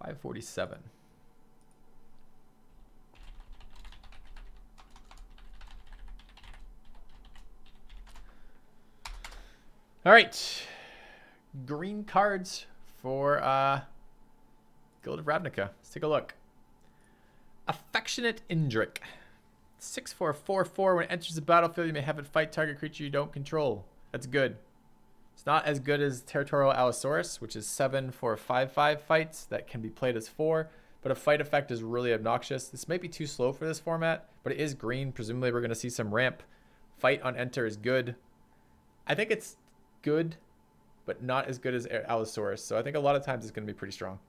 547. All right. Green cards for Guild of Ravnica. Let's take a look. Affectionate Indrik. 6/4/4/4. When it enters the battlefield, you may have it fight target creature you don't control. That's good. It's not as good as Territorial Allosaurus, which is 7/4/5/5 fights that can be played as 4, but a fight effect is really obnoxious. This might be too slow for this format, but it is green. Presumably we're going to see some ramp. Fight on enter is good. I think it's good, but not as good as Allosaurus, so I think a lot of times it's going to be pretty strong.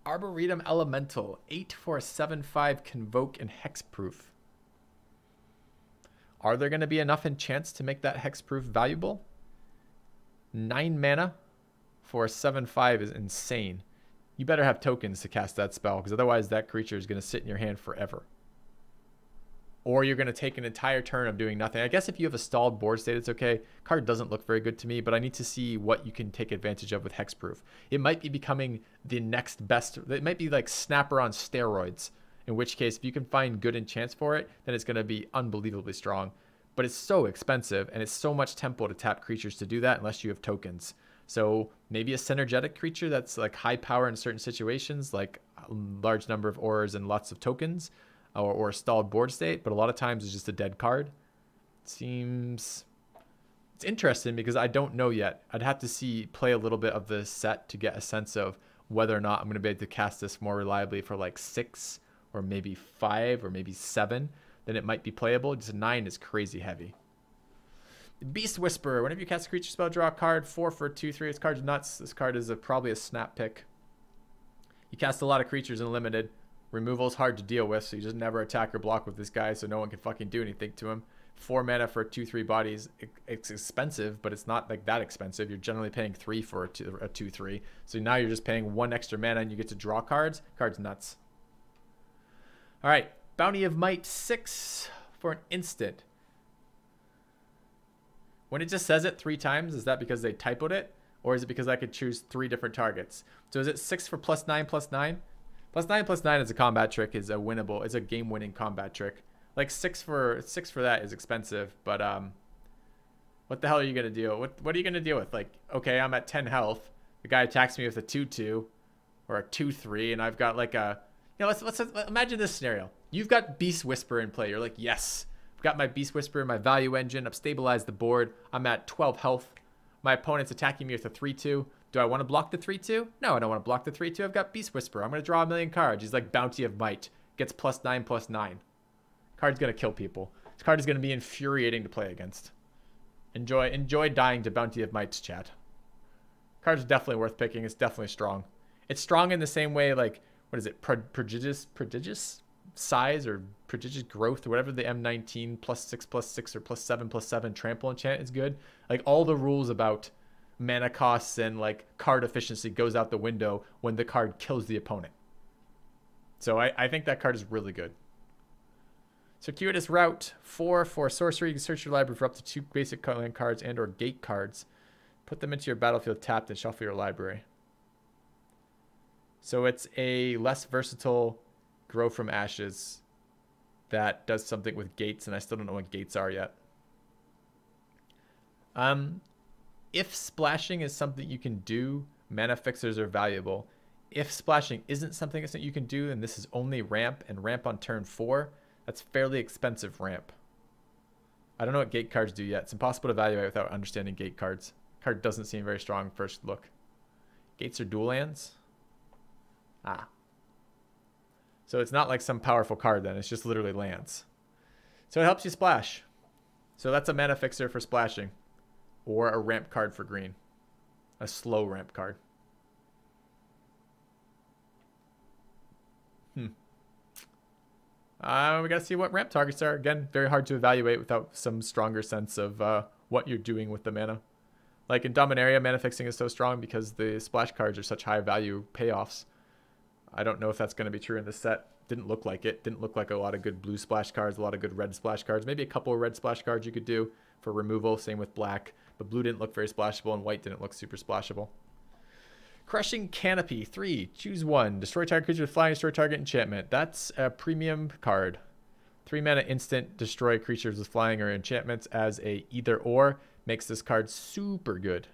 Arboretum Elemental, 8/4/7/5 Convoke and Hexproof. Are there going to be enough enchants to make that Hexproof valuable? 9 mana for 7/5 is insane. You better have tokens to cast that spell, because otherwise that creature is going to sit in your hand forever. Or you're going to take an entire turn of doing nothing. I guess if you have a stalled board state, it's okay. Card doesn't look very good to me, but I need to see what you can take advantage of with Hexproof. It might be becoming the next best. It might be like Snapper on steroids, in which case if you can find good enchants for it, then it's going to be unbelievably strong. But it's so expensive, and it's so much tempo to tap creatures to do that unless you have tokens. So maybe a synergetic creature that's like high power in certain situations, like a large number of auras and lots of tokens, or a stalled board state, but a lot of times it's just a dead card. It's interesting because I don't know yet. I'd have to play a little bit of the set to get a sense of whether or not I'm going to be able to cast this more reliably for like 6 or maybe 5 or maybe 7. Then it might be playable. Just 9 is crazy heavy. Beast Whisperer. Whenever you cast a creature spell, draw a card. 4/2/3. This card's nuts. This card is probably a snap pick. You cast a lot of creatures in limited. Removal is hard to deal with, so you just never attack or block with this guy, so no one can fucking do anything to him. 4 mana for 2/3 bodies. It's expensive, but it's not like that expensive. You're generally paying 3 for a 2/3. So now you're just paying 1 extra mana and you get to draw cards. Card's nuts. All right. Bounty of Might, 6 for an instant. When it just says it 3 times, is that because they typoed it? Or is it because I could choose 3 different targets? So is it 6 for +9/+9? +9/+9 as a combat trick is a winnable. It's a game-winning combat trick. Like 6 for that is expensive, but what the hell are you gonna deal? What are you gonna deal with? Like, okay, I'm at 10 health. The guy attacks me with a 2/2 or a 2/3, and I've got like a, let's imagine this scenario. You've got Beast Whisperer in play. You're like, yes, I've got my Beast Whisperer, my value engine. I've stabilized the board. I'm at 12 health. My opponent's attacking me with a 3/2. Do I want to block the 3/2? No, I don't want to block the 3/2. I've got Beast Whisperer. I'm going to draw a million cards. He's like Bounty of Might. Gets +9/+9. Card's going to kill people. This card is going to be infuriating to play against. Enjoy dying to Bounty of Might's, chat. Card's definitely worth picking. It's definitely strong. It's strong in the same way, like, what is it? Prodigious size or prodigious growth or whatever the M19 +6/+6 or +7/+7 trample enchant is good. Like, all the rules about mana costs and like card efficiency goes out the window when the card kills the opponent. So I think that card is really good. Circuitous Route, 4 for sorcery. You can search your library for up to 2 basic land cards and or gate cards. Put them into your battlefield tapped and shuffle your library. So it's a less versatile Grow from Ashes that does something with gates, and I still don't know what gates are yet. If splashing is something you can do, mana fixers are valuable. If splashing isn't something that you can do, and this is only ramp and ramp on turn 4, that's fairly expensive ramp. I don't know what gate cards do yet. It's impossible to evaluate without understanding gate cards. Card doesn't seem very strong first look. Gates are dual lands? Ah. So it's not like some powerful card then. It's just literally lands. So it helps you splash. So that's a mana fixer for splashing. Or a ramp card for green. A slow ramp card. We got to see what ramp targets are. Again, very hard to evaluate without some stronger sense of what you're doing with the mana. Like in Dominaria, mana fixing is so strong because the splash cards are such high value payoffs. I don't know if that's going to be true in this set. Didn't look like it. Didn't look like a lot of good blue splash cards, a lot of good red splash cards. Maybe a couple of red splash cards you could do. for removal. Same with black. But blue didn't look very splashable, and white didn't look super splashable. Crushing Canopy. 3. Choose 1. Destroy target creature with flying. Destroy target enchantment. That's a premium card. 3 mana instant. Destroy creatures with flying or enchantments as a either or. Makes this card super good.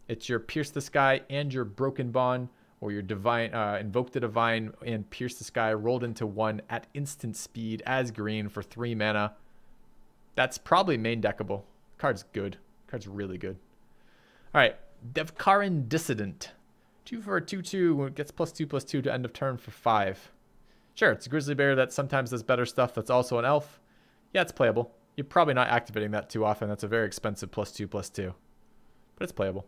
It's your Pierce the Sky and your Broken Bond, or your Divine, Invoke the Divine and Pierce the Sky rolled into 1 at instant speed as green for 3 mana. That's probably main deckable. Card's good. Card's really good. All right, Devkaran Dissident. 2 for a 2/2, gets +2/+2 to end of turn for 5. Sure, it's a Grizzly Bear that sometimes does better stuff that's also an elf. Yeah, it's playable. You're probably not activating that too often. That's a very expensive +2/+2. But it's playable.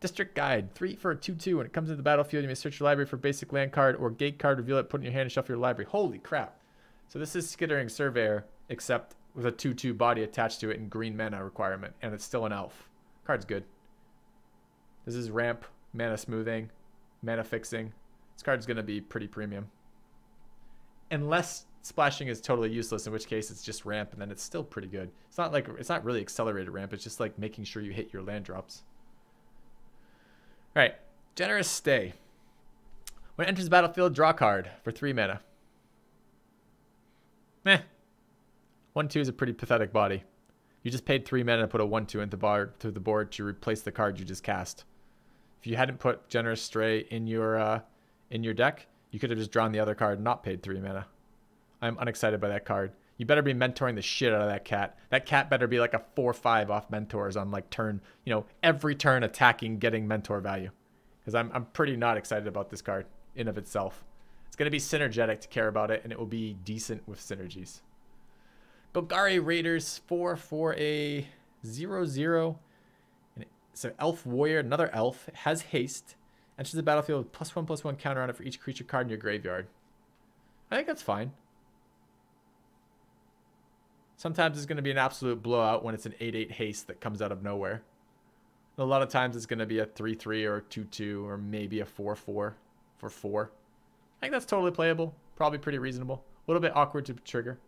District Guide. 3 for a 2/2. When it comes into the battlefield, you may search your library for basic land card or gate card, reveal it, put it in your hand, and shuffle your library. Holy crap. So this is Skittering Surveyor, except with a 2/2 body attached to it and green mana requirement. And it's still an elf. Card's good. This is ramp, mana smoothing, mana fixing. This card's going to be pretty premium. Unless splashing is totally useless, in which case it's just ramp, and then it's still pretty good. It's not really accelerated ramp. It's just like making sure you hit your land drops. All right, Generous Stay. When it enters the battlefield, draw a card for 3 mana. Meh. 1/2 is a pretty pathetic body. You just paid 3 mana to put a 1/2 into the board to replace the card you just cast. If you hadn't put Generous Stray in your deck, you could have just drawn the other card and not paid 3 mana. I'm unexcited by that card. You better be mentoring the shit out of that cat. That cat better be like a 4/5 off mentors on like turn, every turn attacking, getting mentor value. Because I'm pretty not excited about this card in of itself. It's going to be synergetic to care about it, and it will be decent with synergies. Golgari Raiders. 4 for a 0/0. It's an elf warrior, another elf. It has haste. Enters the battlefield with +1/+1 counter on it for each creature card in your graveyard. I think that's fine. Sometimes it's going to be an absolute blowout when it's an 8/8 haste that comes out of nowhere. And a lot of times it's going to be a 3/3 or a 2/2 or maybe a 4/4 for 4. I think that's totally playable. Probably pretty reasonable. A little bit awkward to trigger.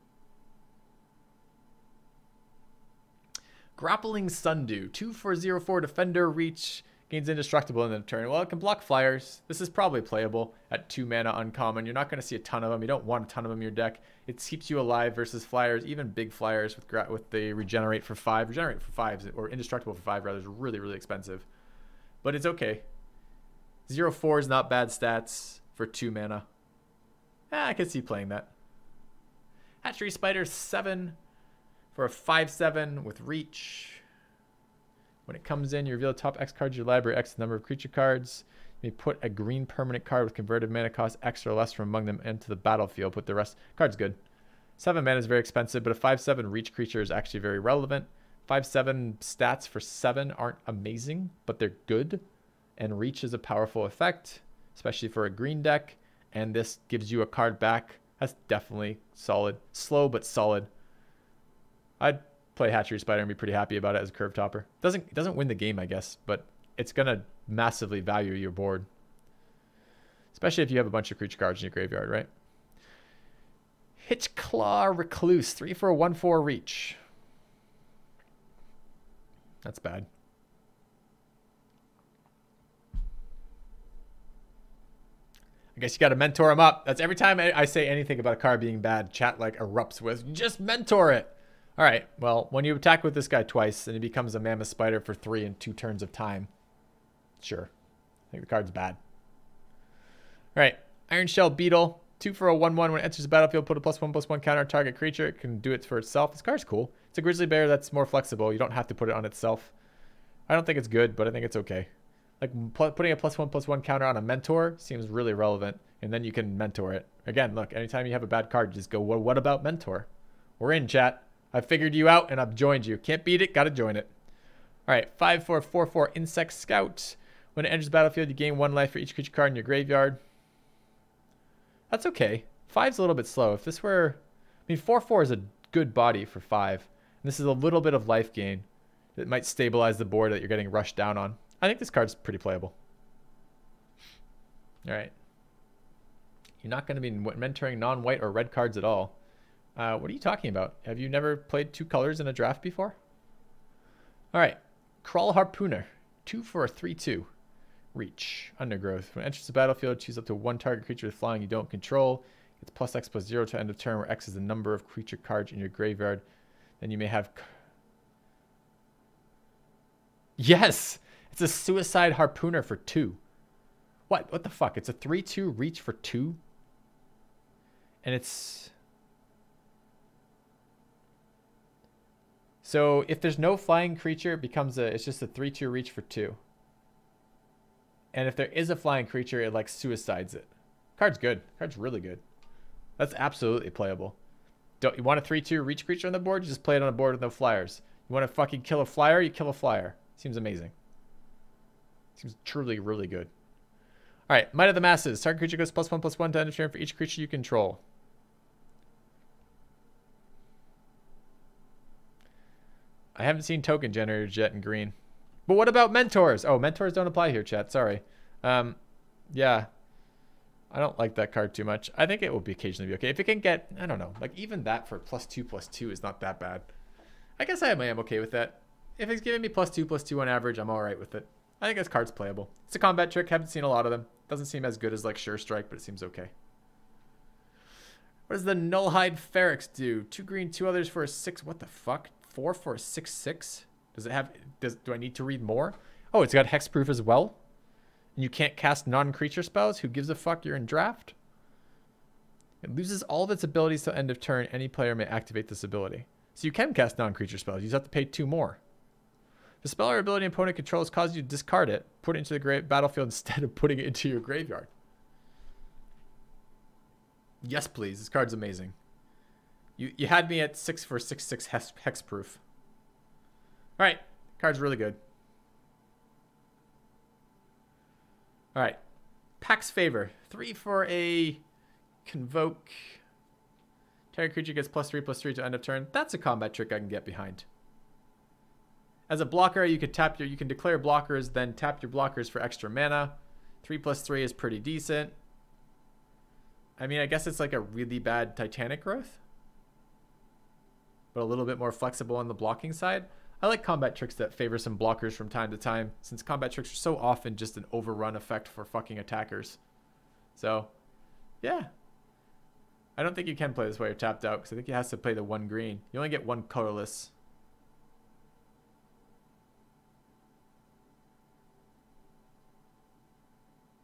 Grappling Sundew. 2 for 0/4 defender reach. Gains indestructible in the turn. Well, it can block flyers. This is probably playable at 2 mana uncommon. You're not going to see a ton of them. You don't want a ton of them in your deck. It keeps you alive versus flyers, even big flyers with the regenerate for 5. Regenerate for 5, or indestructible for 5 rather, is really, really expensive. But it's okay. 0/4 is not bad stats for 2 mana. I can see playing that. Hatchery Spider. 7 for a 5/7 with reach. When it comes in, you reveal the top X cards of your library, X the number of creature cards. You may put a green permanent card with converted mana cost X or less from among them into the battlefield. Put the rest. Card's good. 7 mana is very expensive, but a 5/7 reach creature is actually very relevant. 5/7 stats for 7 aren't amazing, but they're good. And reach is a powerful effect, especially for a green deck. And this gives you a card back. That's definitely solid. Slow, but solid. I'd play Hatchery Spider and be pretty happy about it as a curve topper. It doesn't win the game, I guess, but it's going to massively value your board. Especially if you have a bunch of creature cards in your graveyard, right? Hitchclaw Recluse. 3 for a 1/4 reach. That's bad. I guess you got to mentor him up. That's every time I say anything about a card being bad, chat like erupts with, just mentor it. All right, well, when you attack with this guy twice and he becomes a Mammoth Spider for 3 in 2 turns of time, sure. I think the card's bad. All right, Iron Shell Beetle. 2 for a 1/1. When it enters the battlefield, put a +1/+1 counter on target creature. It can do it for itself. This card's cool. It's a Grizzly Bear that's more flexible. You don't have to put it on itself. I don't think it's good, but I think it's okay. Like putting a +1/+1 counter on a mentor seems really relevant, and then you can mentor it. Again, look, anytime you have a bad card, just go, well, what about mentor? We're in, chat. I figured you out and I've joined you. Can't beat it, gotta join it. All right, 5 for a 4/4 Insect Scout. When it enters the battlefield, you gain 1 life for each creature card in your graveyard. That's okay. 5's a little bit slow. If this were, 4/4 is a good body for 5. And this is a little bit of life gain that might stabilize the board that you're getting rushed down on. I think this card's pretty playable. All right. You're not going to be mentoring non-white or red cards at all. What are you talking about? Have you never played 2 colors in a draft before? All right. Crawl Harpooner. 2 for a 3/2. Reach. Undergrowth. When it enters the battlefield, choose up to 1 target creature with flying you don't control. It's +X+0 to end of turn, where X is the number of creature cards in your graveyard. Then you may have... Yes! It's a Suicide Harpooner for 2. What? What the fuck? It's a 3/2 reach for 2? And it's... So if there's no flying creature, it becomes it's just a 3/2 reach for 2. And if there is a flying creature, it like suicides it. Card's good. Card's really good. That's absolutely playable. You want a 3/2 reach creature on the board? You just play it on a board with no flyers. You want to fucking kill a flyer? You kill a flyer. Seems amazing. Seems truly really good. All right, Might of the Masses. Target creature goes +1/+1 to end of turn for each creature you control. I haven't seen token generators yet in green. But what about mentors? Oh, mentors don't apply here, chat. Sorry. Yeah. I don't like that card too much. I think it will be occasionally be okay. If it can get, I don't know, like even that for +2/+2 is not that bad. I guess I am okay with that. If it's giving me +2/+2 on average, I'm all right with it. I think this card's playable. It's a combat trick. Haven't seen a lot of them. Doesn't seem as good as like Sure Strike, but it seems okay. What does the Nullhide Feryx do? 2 green, 2 others for a 6. What the fuck? 4 for a 6/6? Does it have... Do I need to read more? Oh, it's got hexproof as well? And you can't cast non-creature spells? Who gives a fuck? You're in draft? It loses all of its abilities till end of turn. Any player may activate this ability. So you can cast non-creature spells. You just have to pay 2 more. The spell or ability an opponent controls causes you to discard it. Put it into the battlefield instead of putting it into your graveyard. Yes, please. This card's amazing. You had me at 6 for 6/6 hexproof. All right. Card's really good. All right. Pax Favor. 3 for a Convoke. Target creature gets +3/+3 to end of turn. That's a combat trick I can get behind. As a blocker, you can declare blockers, then tap your blockers for extra mana. 3/3 is pretty decent. I mean, I guess it's like a really bad Titanic Growth, but a little bit more flexible on the blocking side. I like combat tricks that favor some blockers from time to time, since combat tricks are so often just an overrun effect for fucking attackers. So, yeah. I don't think you can play this while you're tapped out, because I think you have to play the 1 green. You only get 1 colorless.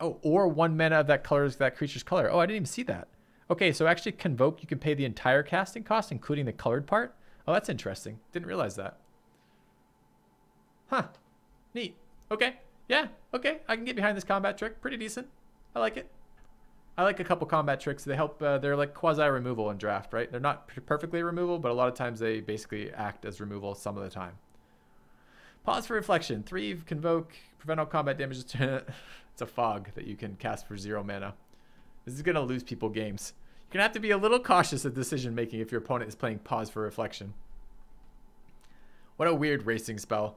Oh, or 1 mana of that creature's color. Oh, I didn't even see that. Okay, so actually Convoke, you can pay the entire casting cost, including the colored part. Oh, that's interesting. Didn't realize that. Huh. Neat. Okay. Yeah. Okay. I can get behind this combat trick. Pretty decent. I like it. I like a couple combat tricks. They help. They're like quasi-removal in draft, right? They're not perfectly removal, but a lot of times they basically act as removal some of the time. Pause for Reflection. 3, Convoke. Prevent all combat damage. It's a fog that you can cast for 0 mana. This is going to lose people games. You're going to have to be a little cautious of decision making if your opponent is playing Pause for Reflection. What a weird racing spell.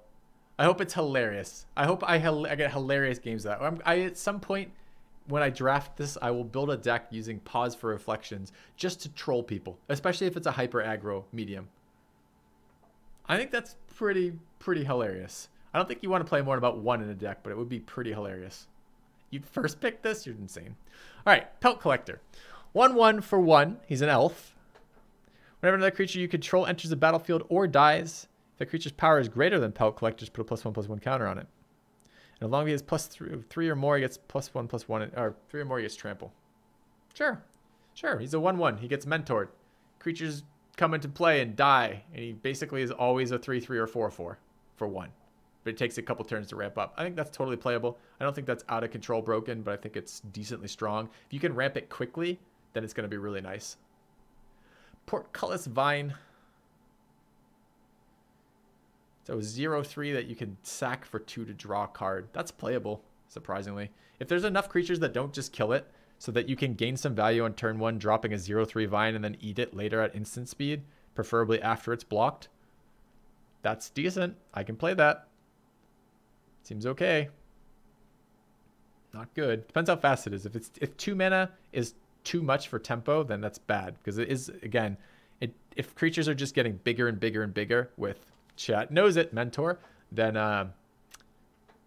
I hope it's hilarious. I hope I get hilarious games of that. At some point when I draft this, I will build a deck using Pause for Reflections just to troll people, especially if it's a hyper aggro medium. I think that's pretty hilarious. I don't think you want to play more than about 1 in a deck, but it would be pretty hilarious. You'd first pick this? You're insane. All right, Pelt Collector. 1/1 for 1. He's an elf. Whenever another creature you control enters the battlefield or dies, if the creature's power is greater than Pelt Collector, just put a +1/+1 counter on it. And as long as he has +3 or more, he gets +1/+1, or 3 or more, he gets trample. Sure. He's a 1/1. He gets mentored. Creatures come into play and die, and he basically is always a 3/3 or 4/4 for 1. But it takes a couple turns to ramp up. I think that's totally playable. I don't think that's out of control broken, but I think it's decently strong. If you can ramp it quickly, then it's going to be really nice. Portcullis Vine. So 0/3 that you can sack for 2 to draw a card. That's playable, surprisingly. If there's enough creatures that don't just kill it, so that you can gain some value on turn 1, dropping a 0/3 Vine and then eat it later at instant speed, preferably after it's blocked. That's decent. I can play that. Seems okay. Not good. Depends how fast it is. If 2 mana is too much for tempo, then that's bad. Because it is, again, If creatures are just getting bigger and bigger and bigger with chat knows it mentor, then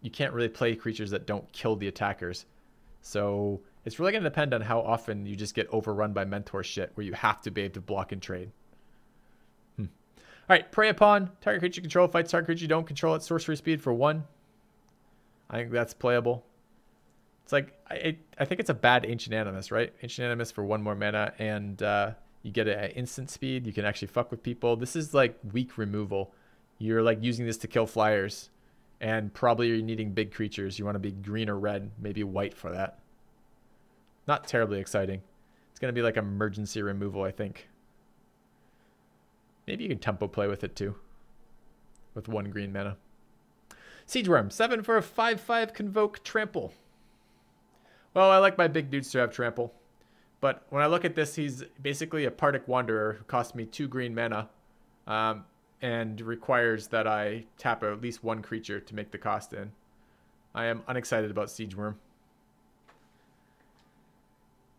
you can't really play creatures that don't kill the attackers. So it's really going to depend on how often you just get overrun by mentor shit where you have to be able to block and trade. All right, prey upon target creature control fights target creature you don't control at sorcery speed for 1. I think that's playable. It's like I think it's a bad Ancient Animus, right? Ancient Animus for 1 more mana, and you get it at instant speed. You can actually fuck with people. This is like weak removal. You're like using this to kill flyers, and probably you're needing big creatures. You want to be green or red, maybe white for that. Not terribly exciting. It's going to be like emergency removal, I think. Maybe you can tempo play with it too, with 1 green mana. Siege Worm, 7 for a 5/5 Convoke Trample. Well, I like my big dudes to have trample. But when I look at this, he's basically a Partick Wanderer who costs me 2 green mana and requires that I tap at least 1 creature to make the cost in. I am unexcited about Siege Worm.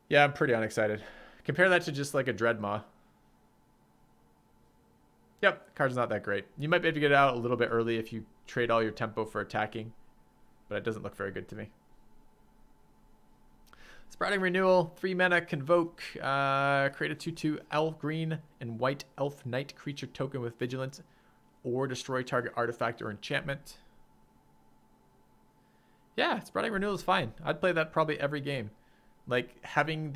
Yeah, I'm pretty unexcited. Compare that to just like a Dreadmaw. Yep, card's not that great. You might be able to get it out a little bit early if you trade all your tempo for attacking, but it doesn't look very good to me. Sprouting Renewal, 3 mana, Convoke, create a 2/2 elf green and white elf knight creature token with vigilance, or destroy target artifact or enchantment. Yeah, Sprouting Renewal is fine. I'd play that probably every game. Like having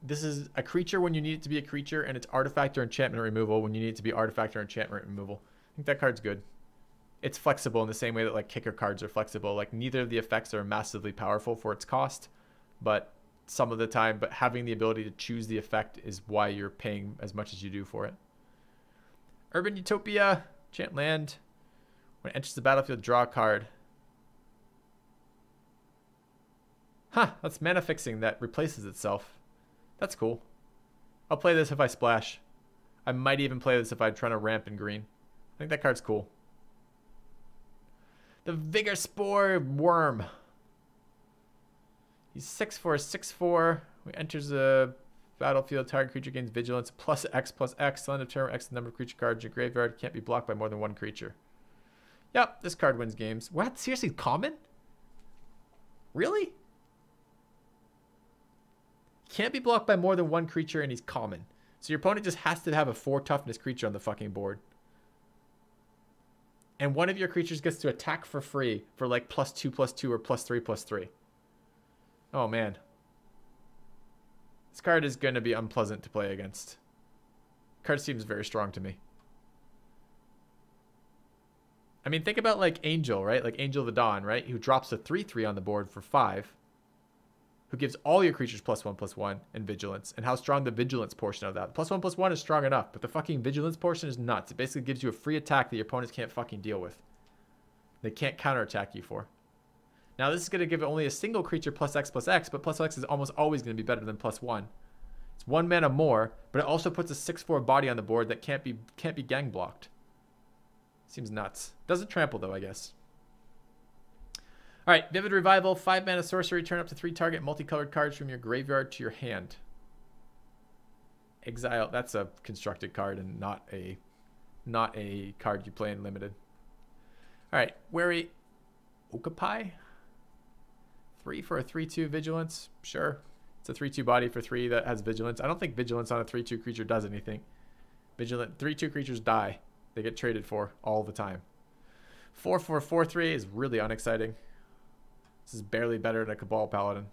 this is a creature when you need it to be a creature, and it's artifact or enchantment removal when you need it to be artifact or enchantment removal. I think that card's good. It's flexible in the same way that like kicker cards are flexible. Like neither of the effects are massively powerful for its cost, but some of the time, but having the ability to choose the effect is why you're paying as much as you do for it. Urban Utopia, enchant land. When it enters the battlefield, draw a card. Huh, that's mana fixing that replaces itself. That's cool. I'll play this if I splash. I might even play this if I'm trying to ramp in green. I think that card's cool. The Vigor Spore Worm. He's 6 for a 6/4. When he enters a battlefield, target creature gains vigilance +X/+X. End of turn, X the number of creature cards in your graveyard. Can't be blocked by more than 1 creature. Yep, this card wins games. What? Seriously, common? Really? Can't be blocked by more than 1 creature, and he's common. So your opponent just has to have a 4 toughness creature on the fucking board. And one of your creatures gets to attack for free for like +2/+2 or +3/+3. Oh, man. This card is going to be unpleasant to play against. Card seems very strong to me. I mean, think about like Angel, right? Like Angel of the Dawn, right? Who drops a 3/3 on the board for 5. Who gives all your creatures +1/+1 and vigilance. And how strong the vigilance portion of that. +1/+1 is strong enough, but the fucking vigilance portion is nuts. It basically gives you a free attack that your opponents can't fucking deal with. They can't counterattack you for. Now this is going to give only a single creature +X/+X, but +X is almost always going to be better than +1. It's 1 mana more, but it also puts a 6/4 body on the board that can't be gang blocked. Seems nuts. Doesn't trample though, I guess. All right, Vivid Revival, 5 mana sorcery, turn up to 3 target multicolored cards from your graveyard to your hand. Exile, that's a constructed card and not a card you play in limited. All right, Wary Okapi. 3 for a 3/2 vigilance. Sure. It's a 3/2 body for 3 that has vigilance. I don't think vigilance on a 3/2 creature does anything. Vigilant 3/2 creatures die. They get traded for all the time. 4 for a 4/3 is really unexciting. This is barely better than a Cabal Paladin.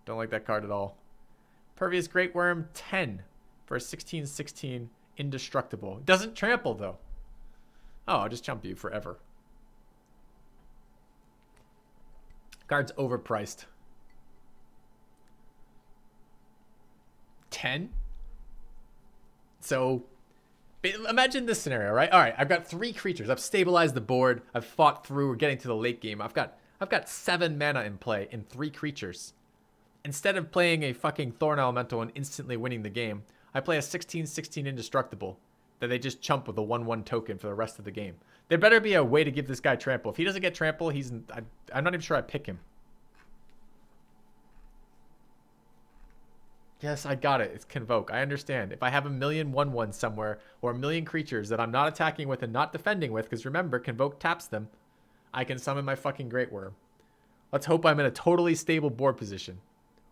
Don't like that card at all. Pervious Great Worm, 10 for a 16/16 indestructible. It doesn't trample though. Oh, I'll just chump you forever. Card's overpriced. 10? So imagine this scenario, right? All right, I've got 3 creatures. I've stabilized the board. I've fought through. We're getting to the late game. I've got 7 mana in play in 3 creatures. Instead of playing a fucking Thorn Elemental and instantly winning the game, I play a 16/16 indestructible that they just chump with a 1/1 token for the rest of the game. There better be a way to give this guy trample. If he doesn't get trample, I'm not even sure I pick him. Yes, I got it. It's Convoke. I understand. If I have a million 1/1 somewhere or a million creatures that I'm not attacking with and not defending with, because remember, Convoke taps them, I can summon my fucking Great Worm. Let's hope I'm in a totally stable board position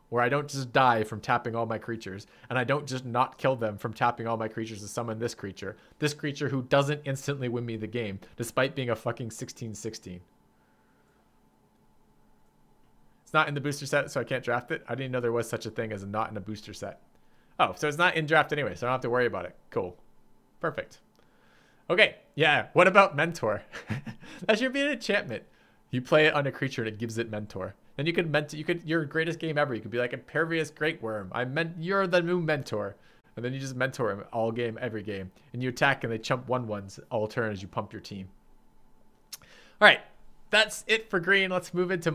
where I don't just die from tapping all my creatures and I don't just not kill them from tapping all my creatures to summon this creature. This creature who doesn't instantly win me the game despite being a fucking 16/16. It's not in the booster set, so I can't draft it. I didn't know there was such a thing as a not in a booster set. Oh, so it's not in draft anyway, so I don't have to worry about it. Cool. Perfect. Okay, yeah. What about Mentor? That should be an enchantment. You play it on a creature and it gives it Mentor. Then you could your greatest game ever. You could be like Impervious Great Worm. You're the new Mentor. And then you just mentor him all game, every game. And you attack and they chump 1/1s all turn as you pump your team. All right. That's it for green. Let's move into